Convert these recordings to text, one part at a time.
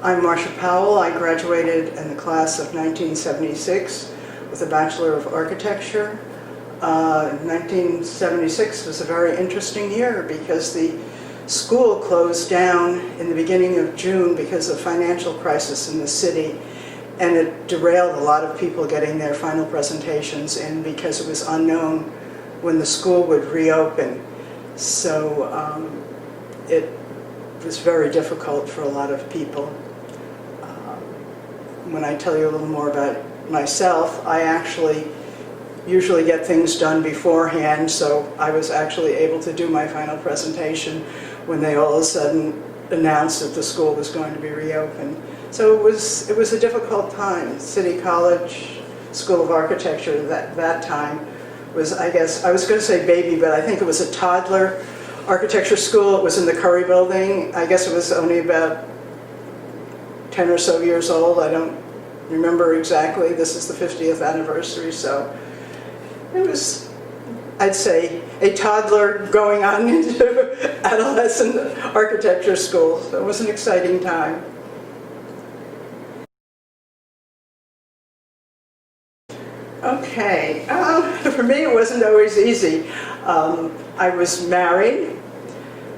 I'm Marsha Powell. I graduated in the class of 1976 with a Bachelor of Architecture. 1976 was a very interesting year because the school closed down in the beginning of June because of financial crisis in the city, and it derailed a lot of people getting their final presentations in because it was unknown when the school would reopen. So it was very difficult for a lot of people. When I tell you a little more about myself, I actually usually get things done beforehand, so I was actually able to do my final presentation when they all of a sudden announced that the school was going to be reopened. So it was a difficult time. City College School of Architecture that time was, I guess, I was going to say baby, but I think it was a toddler architecture school. It was in the Curry building. I guess it was only about 10 or so years old. I don't remember exactly. This is the 50th anniversary, so it was, I'd say, a toddler going on into adolescent architecture school. So it was an exciting time. Okay, for me it wasn't always easy. I was married.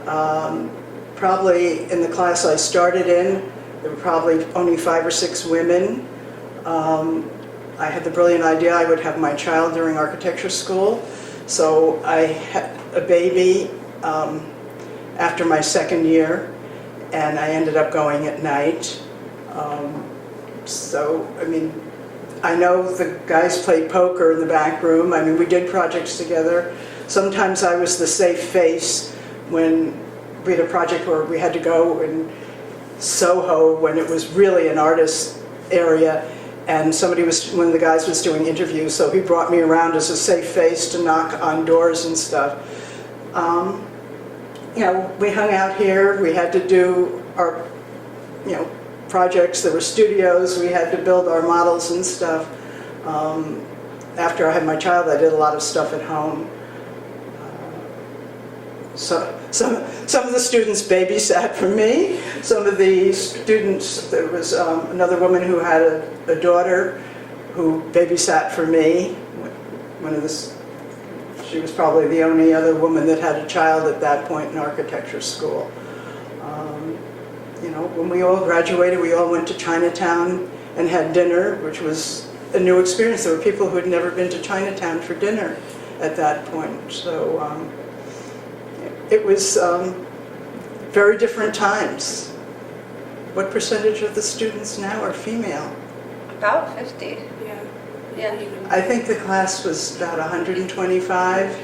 Probably in the class I started in, there were probably only 5 or 6 women. I had the brilliant idea I would have my child during architecture school. So I had a baby after my second year, and I ended up going at night. So, I mean, I know the guys played poker in the back room. I mean, we did projects together. Sometimes I was the safe face when we had a project where we had to go in Soho when it was really an artist area, and one of the guys was doing interviews, so he brought me around as a safe face to knock on doors and stuff. You know, we hung out here. We had to do our, projects. There were studios. We had to build our models and stuff. After I had my child, I did a lot of stuff at home. So some of the students babysat for me. Some of the students, there was another woman who had a daughter who babysat for me. She was probably the only other woman that had a child at that point in architecture school. When we all graduated, we all went to Chinatown and had dinner, which was a new experience. There were people who had never been to Chinatown for dinner at that point. So it was very different times. What percentage of the students now are female? About 50. Yeah. I think the class was about 125,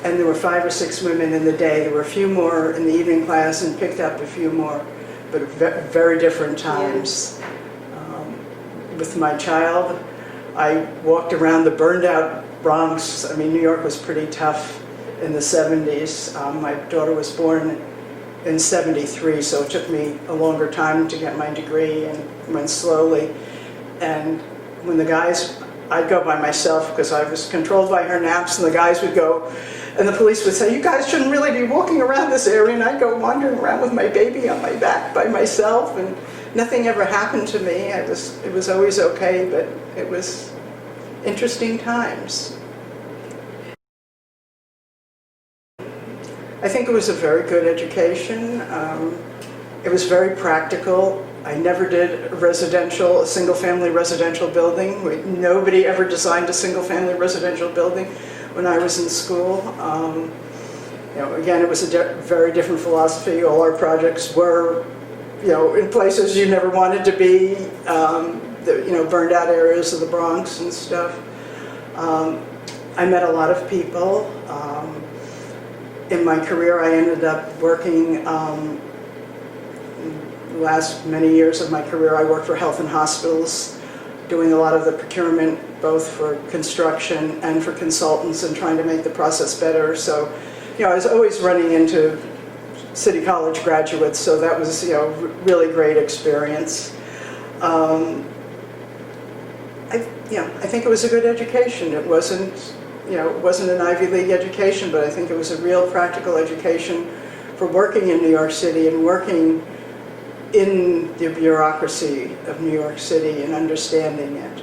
and there were 5 or 6 women in the day. There were a few more in the evening class and picked up a few more, but very different times. With my child, I walked around the burned out Bronx. I mean, New York was pretty tough in the 70s. My daughter was born in 73, so it took me a longer time to get my degree and went slowly. And when the guys, I'd go by myself because I was controlled by her naps, and the guys would go, and the police would say, "You guys shouldn't really be walking around this area," and I'd go wandering around with my baby on my back by myself, and nothing ever happened to me. It was always okay, but it was interesting times. I think it was a very good education. It was very practical. I never did a single-family residential building. Nobody ever designed a single-family residential building when I was in school. Again, it was a very different philosophy. All our projects were, in places you never wanted to be, burned out areas of the Bronx and stuff. I met a lot of people. In my career, I ended up working, the last many years of my career, I worked for health and hospitals, doing a lot of the procurement, both for construction and for consultants, and trying to make the process better. So, I was always running into City College graduates, so that was, really great experience. I think it was a good education. It wasn't an Ivy League education, but I think it was a real practical education for working in New York City and working in the bureaucracy of New York City and understanding it.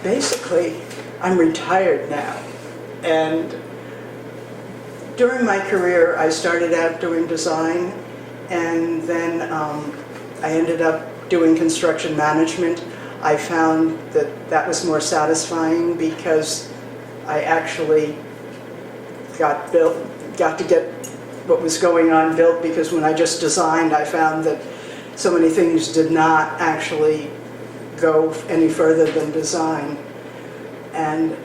Basically, I'm retired now, and during my career I started out doing design, and then I ended up doing construction management. I found that that was more satisfying because I actually got to get what was going on built, because when I just designed I found that so many things did not actually go any further than design. And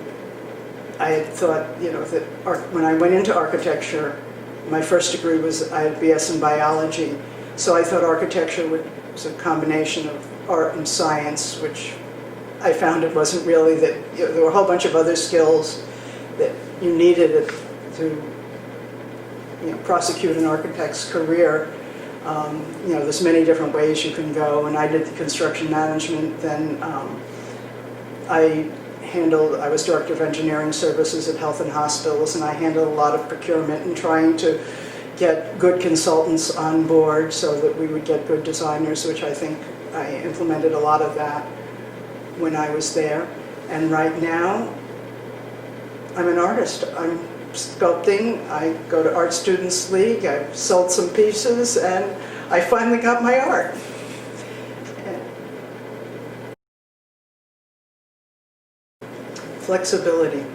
I had thought, that when I went into architecture, my first degree was, I had BS in biology, so I thought architecture was a combination of art and science, which I found it wasn't really. That there were a whole bunch of other skills that you needed to prosecute an architect's career. There's many different ways you can go, and I did the construction management. Then I was director of engineering services at health and hospitals, and I handled a lot of procurement and trying to get good consultants on board so that we would get good designers, which I think I implemented a lot of that when I was there. And right now, I'm an artist. I'm sculpting. I go to Art Students League. I've sold some pieces, and I finally got my art. Flexibility.